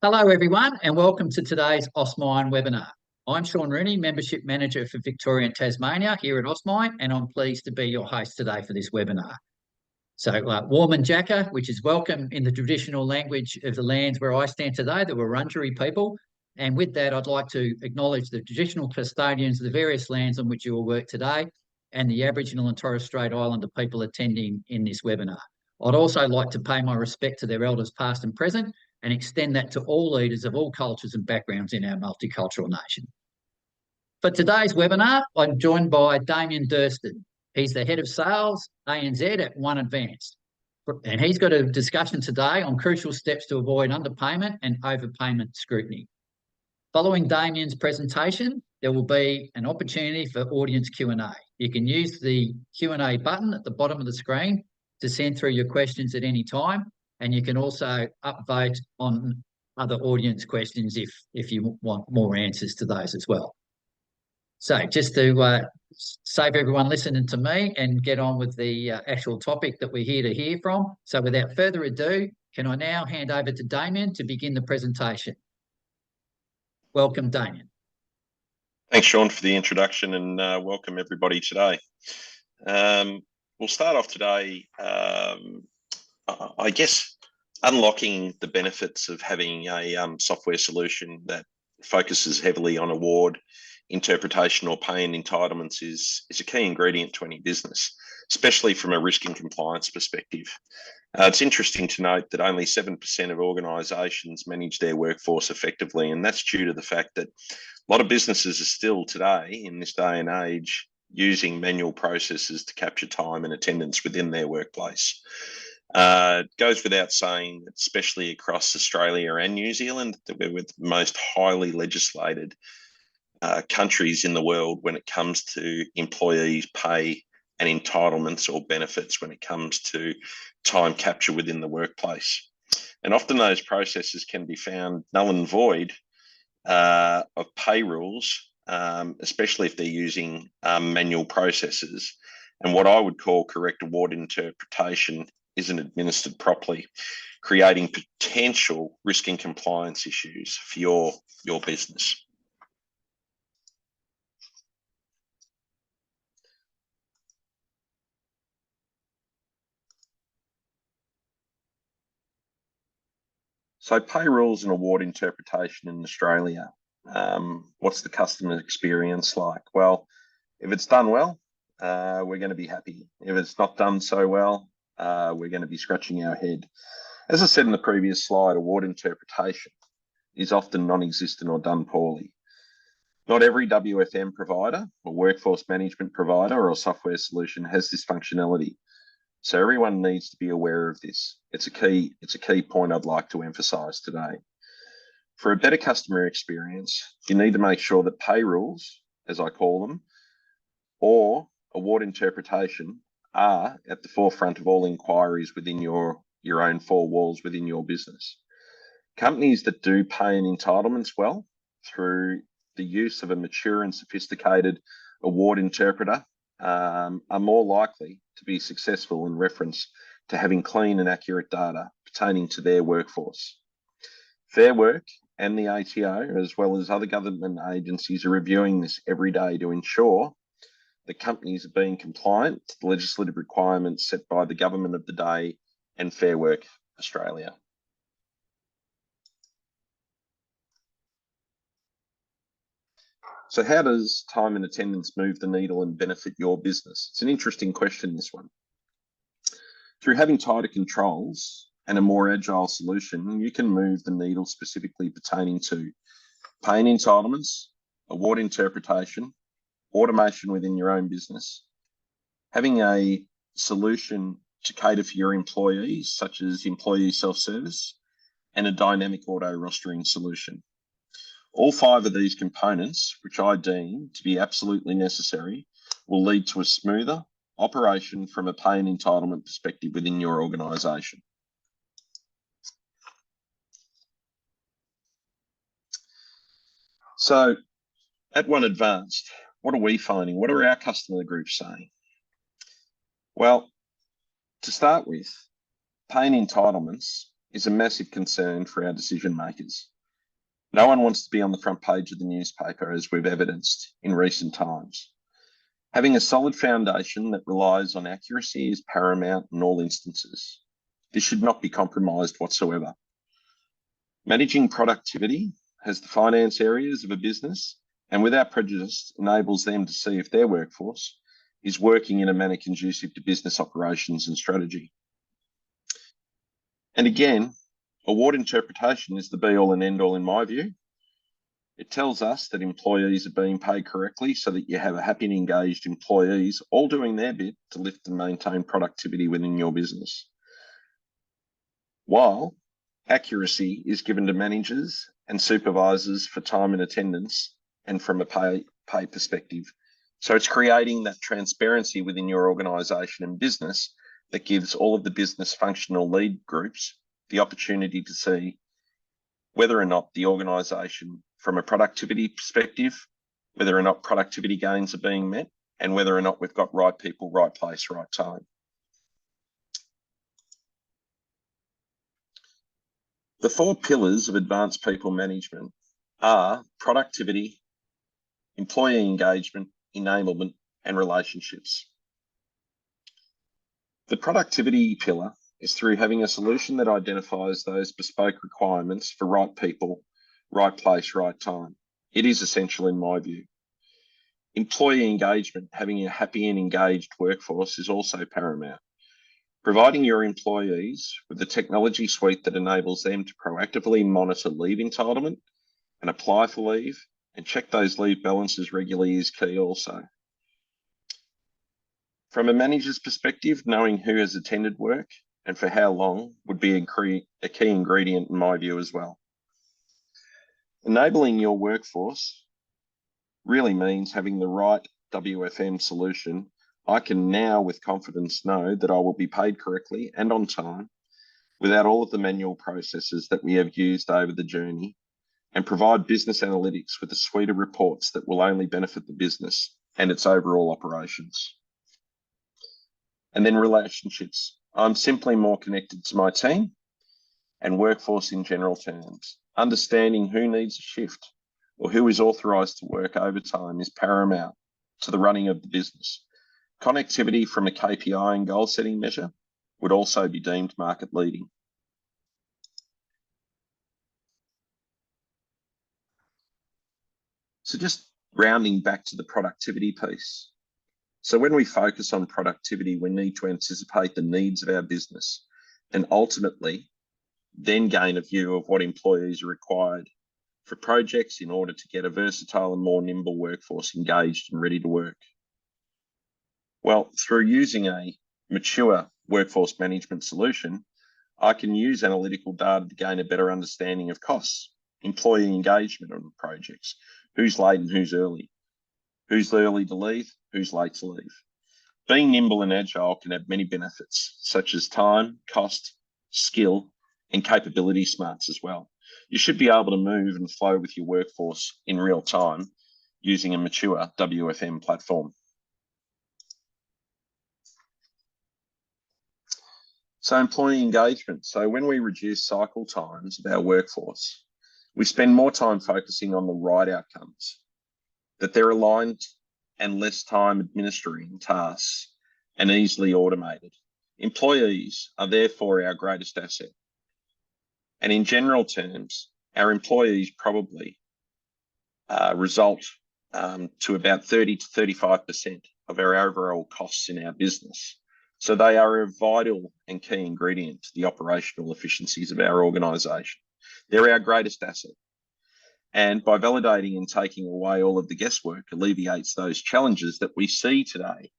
Hello everyone and welcome to today's Osmine webinar. I'm Sean Rooney, Membership Manager for Victoria and Tasmania here at Osmine, and I'm pleased to be your host today for this webinar. So Warman Jaka, which is welcome in the traditional language of the lands where I stand today, the Wurundjeri people. And with that, I'd like to acknowledge the traditional custodians of the various lands on which you will work today and the Aboriginal and Torres Strait Islander people attending in this webinar. I'd also like to pay my respect to their elders past and present and extend that to all leaders of all cultures and backgrounds in our multicultural nation. For today's webinar, I'm joined by Damien Durston. He's the Head of Sales, ANZ at OneAdvanced. And he's got a discussion today on crucial steps to avoid underpayment and overpayment scrutiny. Following Damien's presentation, there will be an opportunity for audience Q&A. You can use the Q&A button at the bottom of the screen to send through your questions at any time, and you can also upvote on other audience questions if you want more answers to those as well. So just to save everyone listening to me and get on with the actual topic that we're here to hear from. So without further ado, can I now hand over to Damien to begin the presentation? Welcome, Damien. Thanks, Sean, for the introduction, and welcome everybody today. We'll start off today, I guess, unlocking the benefits of having a software solution that focuses heavily on award, interpretation, or paying entitlements is a key ingredient to any business, especially from a risk and compliance perspective. It's interesting to note that only 7% of organisations manage their workforce effectively, and that's due to the fact that a lot of businesses are still today, in this day and age, using manual processes to capture time and attendance within their workplace. It goes without saying, especially across Australia and New Zealand, that we're with the most highly legislated countries in the world when it comes to employees' pay and entitlements or benefits when it comes to time capture within the workplace. And often those processes can be found null and void of pay rules, especially if they're using manual processes. And what I would call correct award interpretation isn't administered properly, creating potential risk and compliance issues for your business. So pay rules and award interpretation in Australia, what's the customer experience like? Well, if it's done well, we're going to be happy. If it's not done so well, we're going to be scratching our head. As I said in the previous slide, award interpretation is often non-existent or done poorly. Not every WFM provider or workforce management provider or software solution has this functionality. So everyone needs to be aware of this. It's a key point I'd like to emphasise today. For a better customer experience, you need to make sure that pay rules, as I call them, or award interpretation are at the forefront of all inquiries within your own four walls within your business. Companies that do pay and entitlements well through the use of a mature and sophisticated award interpreter are more likely to be successful in reference to having clean and accurate data pertaining to their workforce. Fair Work and the ATO, as well as other government agencies, are reviewing this every day to ensure that companies are being compliant to the legislative requirements set by the government of the day and Fair Work Australia. So how does time and attendance move the needle and benefit your business? It's an interesting question, this one. Through having tighter controls and a more agile solution, you can move the needle specifically pertaining to pay and entitlements, award interpretation, automation within your own business, having a solution to cater for your employees, such as employee self-service, and a dynamic auto rostering solution. All five of these components, which I deem to be absolutely necessary, will lead to a smoother operation from a pay and entitlement perspective within your organisation. So at OneAdvanced, what are we finding? What are our customer groups saying? Well, to start with, pay and entitlements is a massive concern for our decision makers. No one wants to be on the front page of the newspaper, as we've evidenced in recent times. Having a solid foundation that relies on accuracy is paramount in all instances. This should not be compromised whatsoever. Managing productivity has the finance areas of a business, and without prejudice enables them to see if their workforce is working in a manner conducive to business operations and strategy. And again, award interpretation is the be-all and end-all in my view. It tells us that employees are being paid correctly so that you have a happy and engaged employees all doing their bit to lift and maintain productivity within your business. While accuracy is given to managers and supervisors for time and attendance and from a pay perspective. So it's creating that transparency within your organisation and business that gives all of the business functional lead groups the opportunity to see whether or not the organisation, from a productivity perspective, whether or not productivity gains are being met, and whether or not we've got right people, right place, right time. The 4 pillars of advanced people management are productivity, employee engagement, enablement, and relationships. The productivity pillar is through having a solution that identifies those bespoke requirements for right people, right place, right time. It is essential in my view. Employee engagement, having a happy and engaged workforce, is also paramount. Providing your employees with the technology suite that enables them to proactively monitor leave entitlement and apply for leave and check those leave balances regularly is key also. From a manager's perspective, knowing who has attended work and for how long would be a key ingredient in my view as well. Enabling your workforce really means having the right WFM solution. I can now with confidence know that I will be paid correctly and on time without all of the manual processes that we have used over the journey, and provide business analytics with a suite of reports that will only benefit the business and its overall operations. And then relationships. I'm simply more connected to my team and workforce in general terms. Understanding who needs a shift or who is authorised to work overtime is paramount to the running of the business. Connectivity from a KPI and goal setting measure would also be deemed market leading. So just rounding back to the productivity piece. So when we focus on productivity, we need to anticipate the needs of our business and ultimately then gain a view of what employees are required for projects in order to get a versatile and more nimble workforce engaged and ready to work. Well, through using a mature workforce management solution, I can use analytical data to gain a better understanding of costs, employee engagement on projects, who's late and who's early to leave, who's late to leave. Being nimble and agile can have many benefits, such as time, cost, skill, and capability smarts as well. You should be able to move and flow with your workforce in real time using a mature WFM platform. So employee engagement. So when we reduce cycle times of our workforce, we spend more time focusing on the right outcomes, that they're aligned and less time administering tasks and easily automated. Employees are therefore our greatest asset. And in general terms, our employees probably result to about 30 to 35% of our overall costs in our business. So they are a vital and key ingredient to the operational efficiencies of our organisation. They're our greatest asset. And by validating and taking away all of the guesswork alleviates those challenges that we see today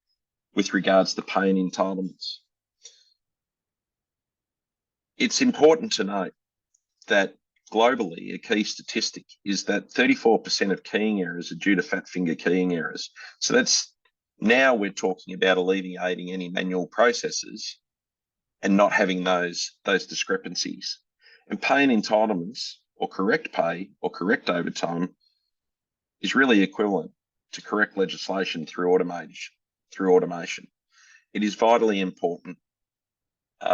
with regards to pay and entitlements. It's important to note that globally, a key statistic is that 34% of keying errors are due to fat finger keying errors. So that's now we're talking about alleviating any manual processes and not having those discrepancies. And pay and entitlements, or correct pay or correct overtime, is really equivalent to correct legislation through automation. It is vitally important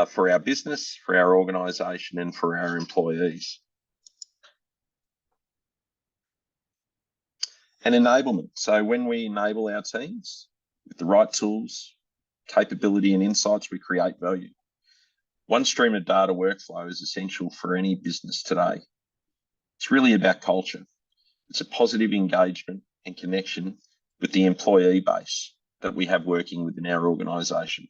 for our business, for our organisation, and for our employees. And enablement. So when we enable our teams with the right tools, capability, and insights, we create value. One stream of data workflow is essential for any business today. It's really about culture. It's a positive engagement and connection with the employee base that we have working within our organisation.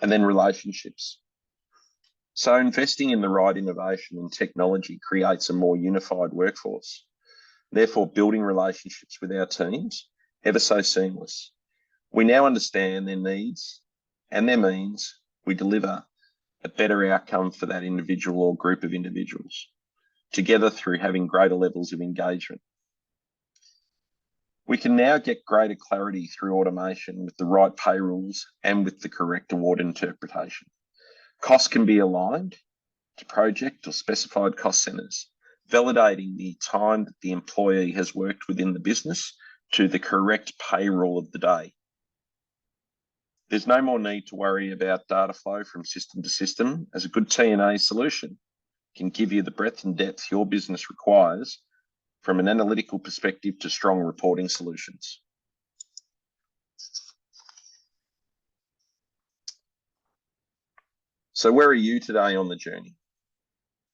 And then relationships. So investing in the right innovation and technology creates a more unified workforce. Therefore, building relationships with our teams ever so seamless. We now understand their needs and their means. We deliver a better outcome for that individual or group of individuals, together through having greater levels of engagement. We can now get greater clarity through automation with the right pay rules and with the correct award interpretation. Costs can be aligned to project or specified cost centres, validating the time that the employee has worked within the business to the correct pay rule of the day. There's no more need to worry about data flow from system to system, as a good T&A solution can give you the breadth and depth your business requires from an analytical perspective to strong reporting solutions. So where are you today on the journey?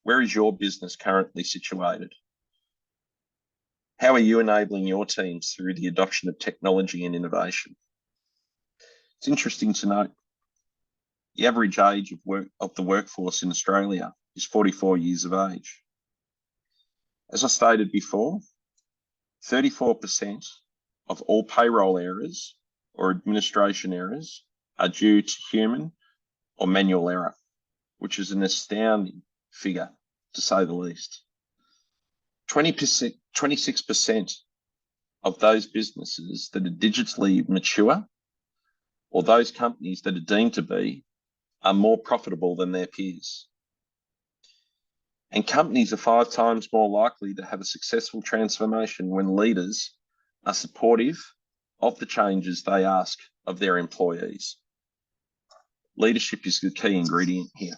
Where is your business currently situated? How are you enabling your teams through the adoption of technology and innovation? It's interesting to note the average age of the workforce in Australia is 44 years of age. As I stated before, 34% of all payroll errors or administration errors are due to human or manual error, which is an astounding figure, to say the least. 26% of those businesses that are digitally mature, or those companies that are deemed to be, are more profitable than their peers. And companies are 5 times more likely to have a successful transformation when leaders are supportive of the changes they ask of their employees. Leadership is the key ingredient here.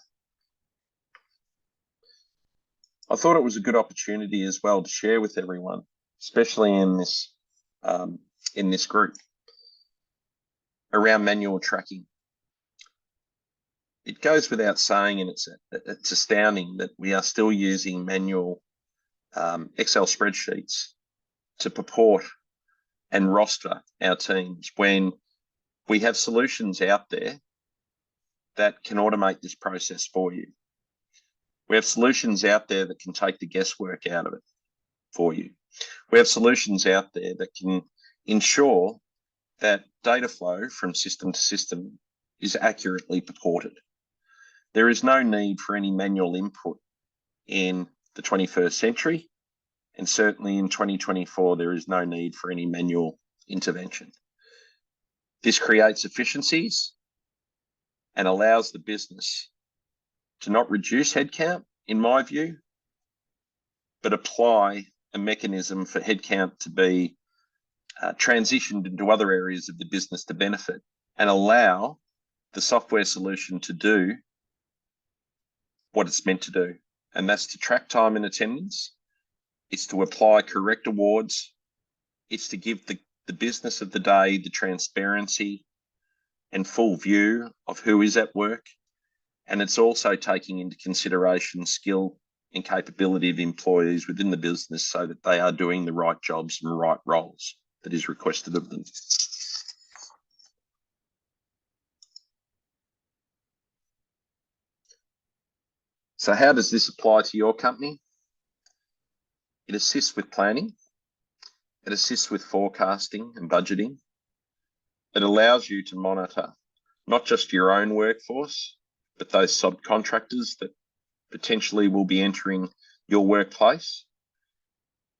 I thought it was a good opportunity as well to share with everyone, especially in this group, around manual tracking. It goes without saying, and it's astounding that we are still using manual Excel spreadsheets to purport and roster our teams when we have solutions out there that can automate this process for you. We have solutions out there that can take the guesswork out of it for you. We have solutions out there that can ensure that data flow from system to system is accurately purported. There is no need for any manual input in the 21st century, and certainly in 2024, there is no need for any manual intervention. This creates efficiencies and allows the business to not reduce headcount, in my view, but apply a mechanism for headcount to be transitioned into other areas of the business to benefit, and allow the software solution to do what it's meant to do. And that's to track time and attendance. It's to apply correct awards. It's to give the business of the day the transparency and full view of who is at work. And it's also taking into consideration skill and capability of employees within the business so that they are doing the right jobs and right roles that is requested of them. So how does this apply to your company? It assists with planning. It assists with forecasting and budgeting. It allows you to monitor not just your own workforce, but those subcontractors that potentially will be entering your workplace.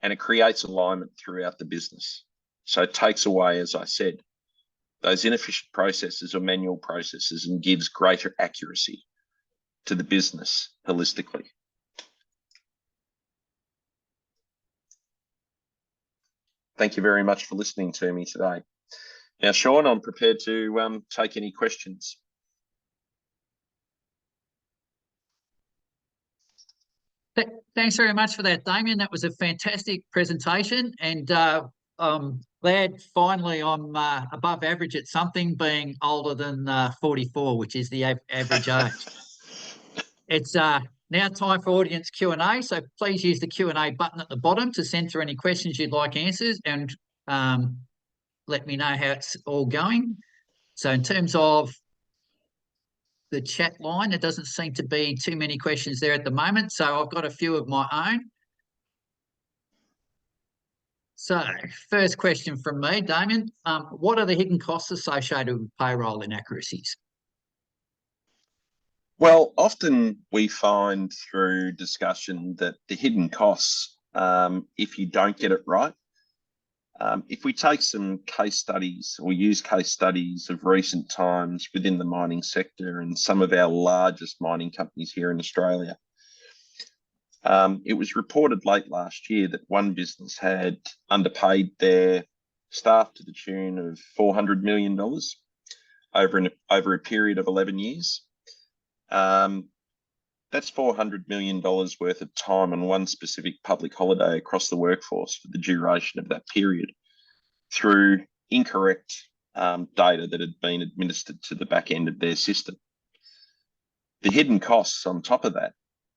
And it creates alignment throughout the business. So it takes away, as I said, those inefficient processes or manual processes and gives greater accuracy to the business holistically. Thank you very much for listening to me today. Now, Sean, I'm prepared to take any questions. Thanks very much for that, Damien. That was a fantastic presentation, and I'm glad finally I'm above average at something, being older than 44, which is the average age. It's now time for audience Q&A, so please use the Q&A button at the bottom to send through any questions you'd like answers, and let me know how it's all going. So in terms of the chat line, there doesn't seem to be too many questions there at the moment, so I've got a few of my own. So first question from me, Damien, what are the hidden costs associated with payroll inaccuracies? Well, often we find through discussion that the hidden costs, if you don't get it right, if we take some case studies or use case studies of recent times within the mining sector and some of our largest mining companies here in Australia, it was reported late last year that one business had underpaid their staff to the tune of $400 million over a period of 11 years. That's $400 million worth of time on one specific public holiday across the workforce for the duration of that period through incorrect data that had been administered to the back end of their system. The hidden costs on top of that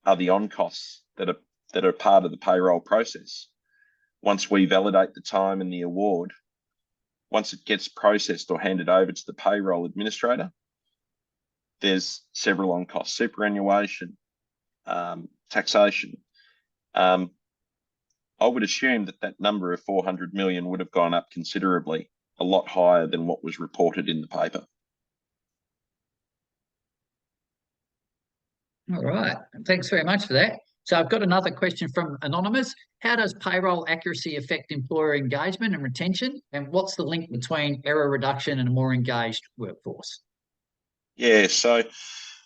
are the on costs that are part of the payroll process. Once we validate the time and the award, once it gets processed or handed over to the payroll administrator, there's several on costs: superannuation, taxation. I would assume that number of 400 million would have gone up considerably, a lot higher than what was reported in the paper. All right, thanks very much for that. So I've got another question from Anonymous. How does payroll accuracy affect employer engagement and retention? And what's the link between error reduction and a more engaged workforce? Yeah, so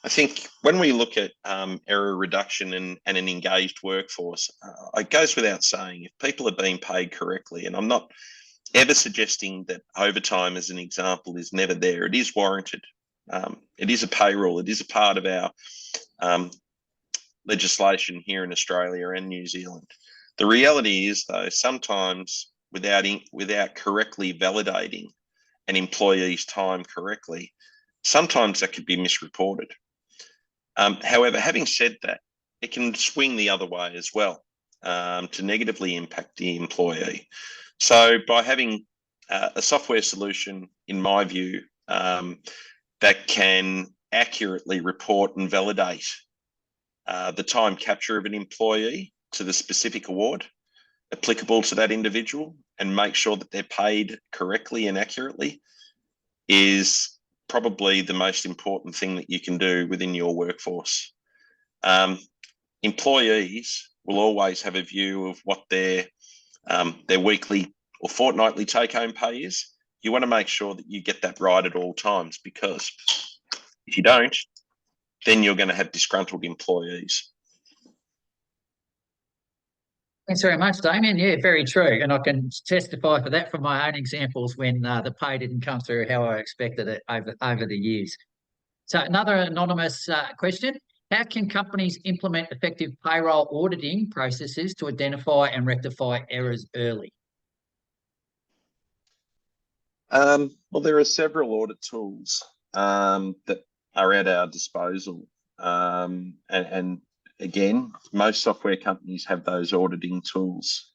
I think when we look at error reduction and an engaged workforce, it goes without saying, if people are being paid correctly, and I'm not ever suggesting that overtime as an example is never there, it is warranted. It is a payroll, it is a part of our legislation here in Australia and New Zealand. The reality is, though, sometimes without correctly validating an employee's time correctly, sometimes that could be misreported. However, having said that, it can swing the other way as well, to negatively impact the employee. So by having a software solution, in my view, that can accurately report and validate the time capture of an employee to the specific award applicable to that individual and make sure that they're paid correctly and accurately, is probably the most important thing that you can do within your workforce. Employees will always have a view of what their weekly or fortnightly take-home pay is. You want to make sure that you get that right at all times, because if you don't, then you're going to have disgruntled employees. Thanks very much, Damien. Yeah, very true. And I can testify for that from my own examples when the pay didn't come through how I expected it over the years. So another anonymous question. How can companies implement effective payroll auditing processes to identify and rectify errors early? Well, there are several audit tools that are at our disposal. And again, most software companies have those auditing tools.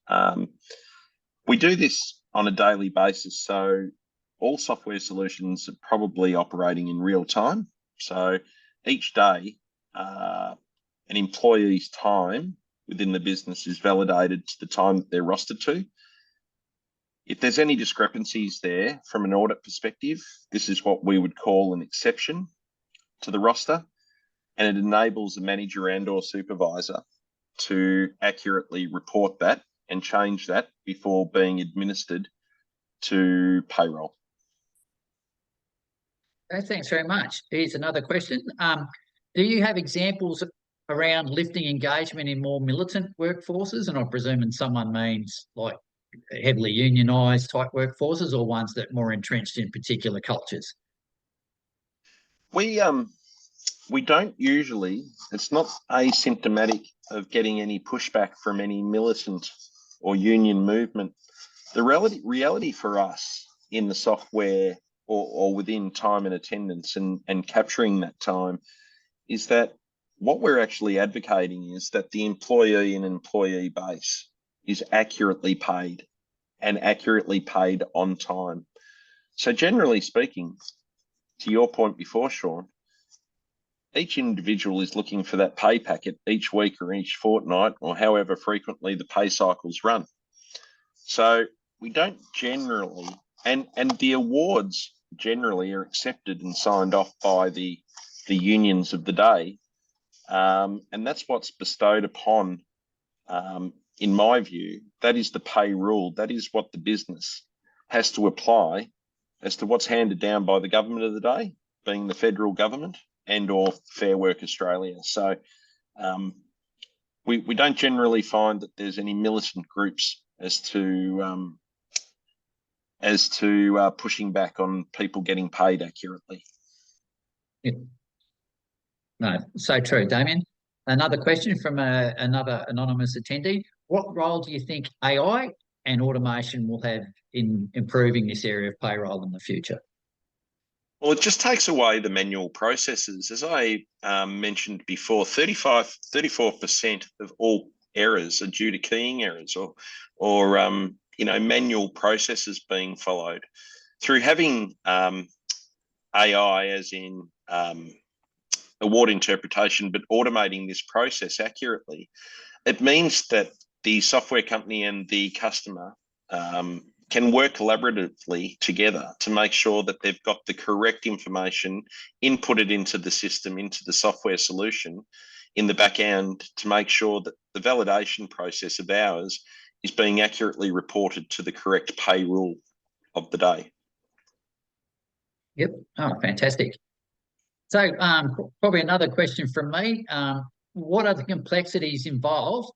We do this on a daily basis, so all software solutions are probably operating in real time. So each day, an employee's time within the business is validated to the time that they're rostered to. If there's any discrepancies there from an audit perspective, this is what we would call an exception to the roster, and it enables the manager and or supervisor to accurately report that and change that before being administered to payroll. Okay, thanks very much. Here's another question. Do you have examples around lifting engagement in more militant workforces? And I presume someone means like heavily unionised type workforces, or ones that are more entrenched in particular cultures? We don't usually. It's not asymptomatic of getting any pushback from any militant or union movement. The reality for us in the software or within time and attendance and capturing that time is that what we're actually advocating is that the employee and employee base is accurately paid and accurately paid on time. So generally speaking, to your point before, Sean, each individual is looking for that pay packet each week or each fortnight or however frequently the pay cycles run. So we don't generally, and the awards generally are accepted and signed off by the unions of the day. And that's what's bestowed upon, in my view, that is the pay rule. That is what the business has to apply as to what's handed down by the government of the day, being the federal government and or Fair Work Australia. So we don't generally find that there's any militant groups as to pushing back on people getting paid accurately. Yeah. No, so true, Damien. Another question from another anonymous attendee. What role do you think AI and automation will have in improving this area of payroll in the future? Well, it just takes away the manual processes. As I mentioned before, 34% of all errors are due to keying errors or manual processes being followed. Through having AI, as in award interpretation, but automating this process accurately, it means that the software company and the customer can work collaboratively together to make sure that they've got the correct information inputted into the system, into the software solution in the back end, to make sure that the validation process of ours is being accurately reported to the correct pay rule of the day. Yep. Oh, fantastic. So probably another question from me. What are the complexities involved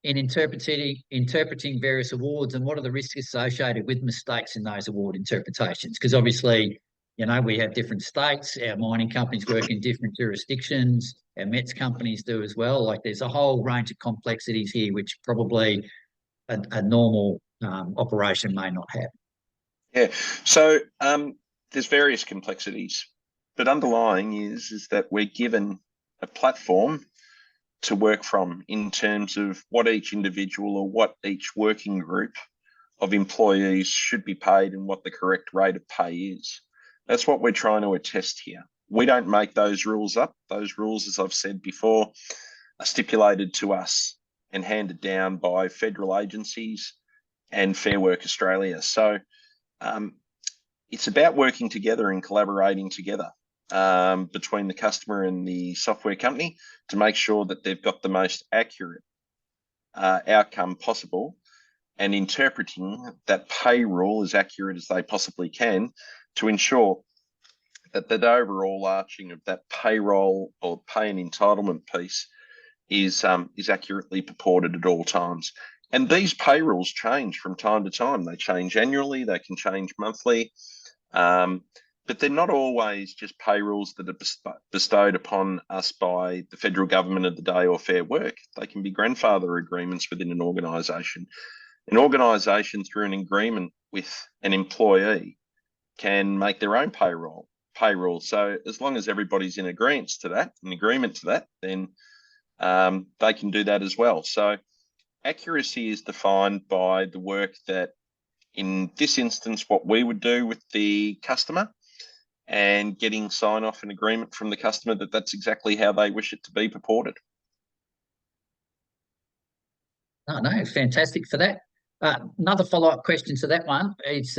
in interpreting various awards, and what are the risks associated with mistakes in those award interpretations? Because obviously, we have different states, our mining companies work in different jurisdictions, our METS companies do as well. Like, there's a whole range of complexities here, which probably a normal operation may not have. Yeah, so there's various complexities, but underlying is that we're given a platform to work from in terms of what each individual or what each working group of employees should be paid and what the correct rate of pay is. That's what we're trying to attest here. We don't make those rules up. Those rules, as I've said before, are stipulated to us and handed down by federal agencies and Fair Work Australia. So it's about working together and collaborating together between the customer and the software company to make sure that they've got the most accurate outcome possible, and interpreting that pay rule as accurate as they possibly can to ensure that the overall arching of that payroll or pay and entitlement piece is accurately purported at all times. And these pay rules change from time to time. They change annually, they can change monthly, but they're not always just pay rules that are bestowed upon us by the federal government of the day or Fair Work. They can be grandfather agreements within an organisation. An organisation, through an agreement with an employee, can make their own payroll. So as long as everybody's in agreement to that, then they can do that as well. So accuracy is defined by the work that, in this instance, what we would do with the customer, and getting sign-off and agreement from the customer that that's exactly how they wish it to be purported. Oh, no, fantastic for that. Another follow-up question to that one is,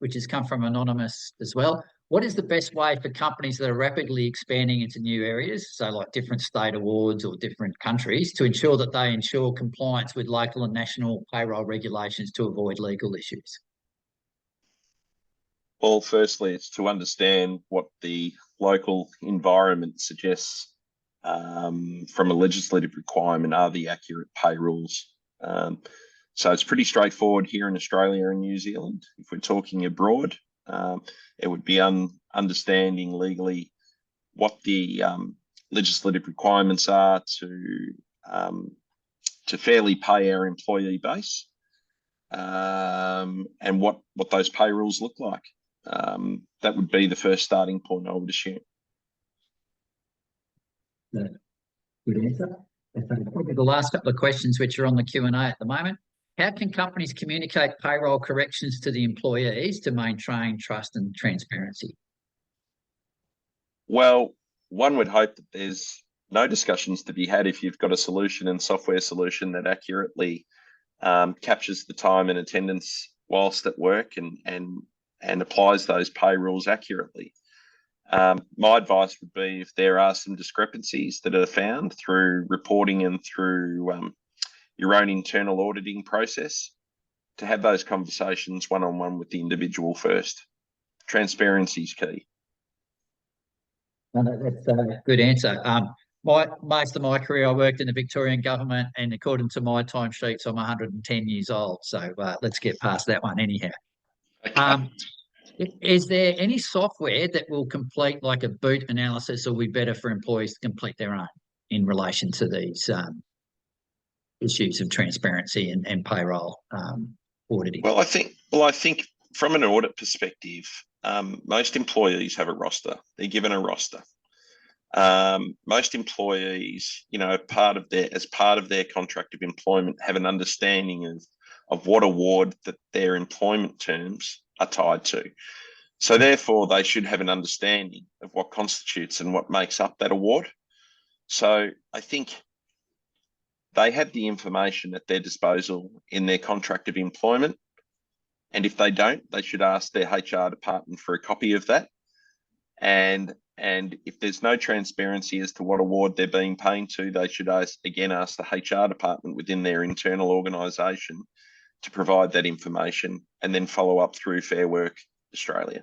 which has come from Anonymous as well. What is the best way for companies that are rapidly expanding into new areas, so like different state awards or different countries, to ensure that they ensure compliance with local and national payroll regulations to avoid legal issues? Well, firstly, it's to understand what the local environment suggests from a legislative requirement are the accurate pay rules. So it's pretty straightforward here in Australia and New Zealand. If we're talking abroad, it would be understanding legally what the legislative requirements are to fairly pay our employee base, and what those pay rules look like. That would be the first starting point, I would assume. Good answer. Probably the last couple of questions which are on the Q&A at the moment. How can companies communicate payroll corrections to the employees to maintain trust and transparency? Well, one would hope that there's no discussions to be had if you've got a solution and software solution that accurately captures the time and attendance whilst at work and applies those pay rules accurately. My advice would be, if there are some discrepancies that are found through reporting and through your own internal auditing process, to have those conversations one-on-one with the individual first. Transparency is key. That's a good answer. Most of my career, I worked in the Victorian government, and according to my timesheets, I'm 110 years old. So let's get past that one anyhow. Okay. Is there any software that will complete like a boot analysis, or will be better for employees to complete their own in relation to these issues of transparency and payroll auditing? Well, I think from an audit perspective, most employees have a roster. They're given a roster. Most employees, as part of their contract of employment, have an understanding of what award that their employment terms are tied to. So therefore, they should have an understanding of what constitutes and what makes up that award. So I think they have the information at their disposal in their contract of employment. And if they don't, they should ask their HR department for a copy of that. And if there's no transparency as to what award they're being paid to, they should ask the HR department within their internal organisation to provide that information, and then follow up through Fair Work Australia.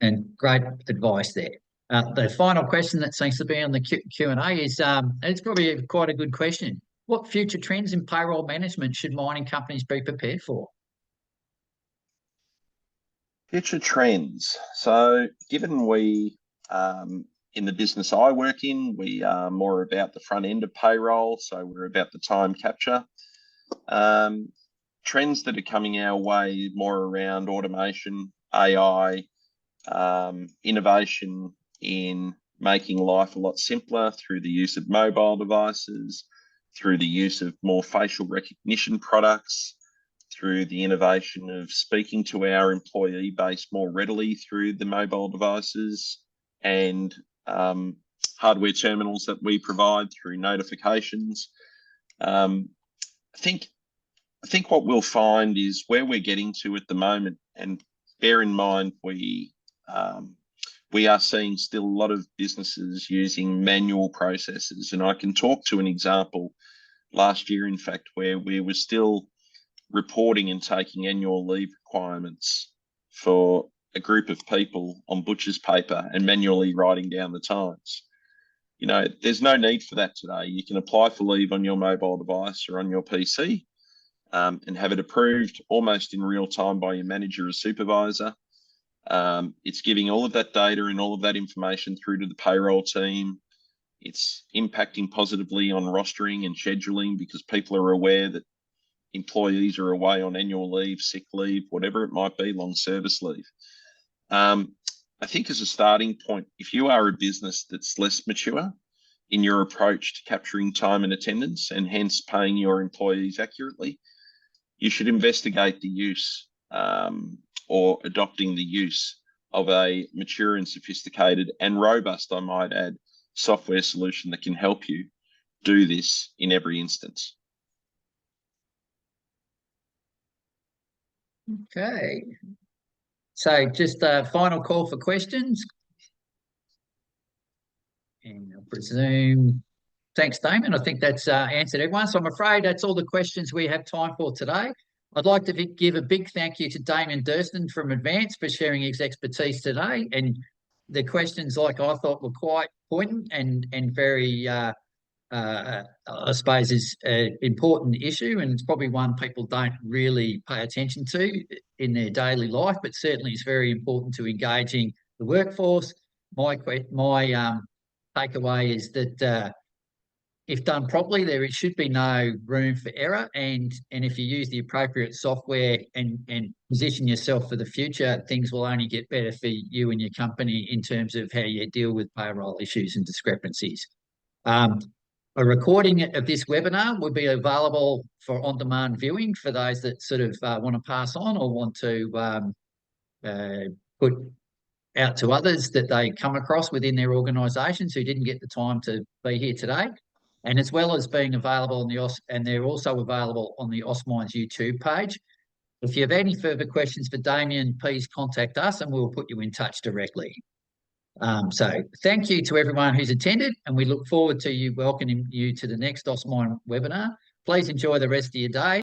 And great advice there. The final question that seems to be on the Q&A is, it's probably quite a good question. What future trends in payroll management should mining companies be prepared for? Future trends. So given we, in the business I work in, we are more about the front end of payroll, so we're about the time capture. Trends that are coming our way more around automation, AI, innovation in making life a lot simpler through the use of mobile devices, through the use of more facial recognition products, through the innovation of speaking to our employee base more readily through the mobile devices and hardware terminals that we provide through notifications. I think what we'll find is where we're getting to at the moment, and bear in mind we are seeing still a lot of businesses using manual processes, and I can talk to an example last year, in fact, where we were still reporting and taking annual leave requirements for a group of people on butcher's paper and manually writing down the times. There's no need for that today. You can apply for leave on your mobile device or on your PC, and have it approved almost in real time by your manager or supervisor. It's giving all of that data and all of that information through to the payroll team. It's impacting positively on rostering and scheduling, because people are aware that employees are away on annual leave, sick leave, whatever it might be, long service leave. I think as a starting point, if you are a business that's less mature in your approach to capturing time and attendance, and hence paying your employees accurately, you should investigate the use or adopting the use of a mature and sophisticated and robust, I might add, software solution that can help you do this in every instance. Okay. So just a final call for questions. And I presume, thanks, Damon. I think that's answered everyone. So I'm afraid that's all the questions we have time for today. I'd like to give a big thank you to Damon Durston from Advance for sharing his expertise today. And the questions, like I thought, were quite poignant and very I suppose, is an important issue, and it's probably one people don't really pay attention to in their daily life, but certainly it's very important to engaging the workforce. My takeaway is that if done properly, there should be no room for error, and if you use the appropriate software and position yourself for the future, things will only get better for you and your company in terms of how you deal with payroll issues and discrepancies. A recording of this webinar will be available for on-demand viewing for those that sort of want to pass on or want to put out to others that they come across within their organisations who didn't get the time to be here today. And as well as being available on the and they're also available on the Osmine's YouTube page. If you have any further questions for Damien, please contact us and we'll put you in touch directly. So thank you to everyone who's attended, and we look forward to welcoming you to the next Osmine webinar. Please enjoy the rest of your day.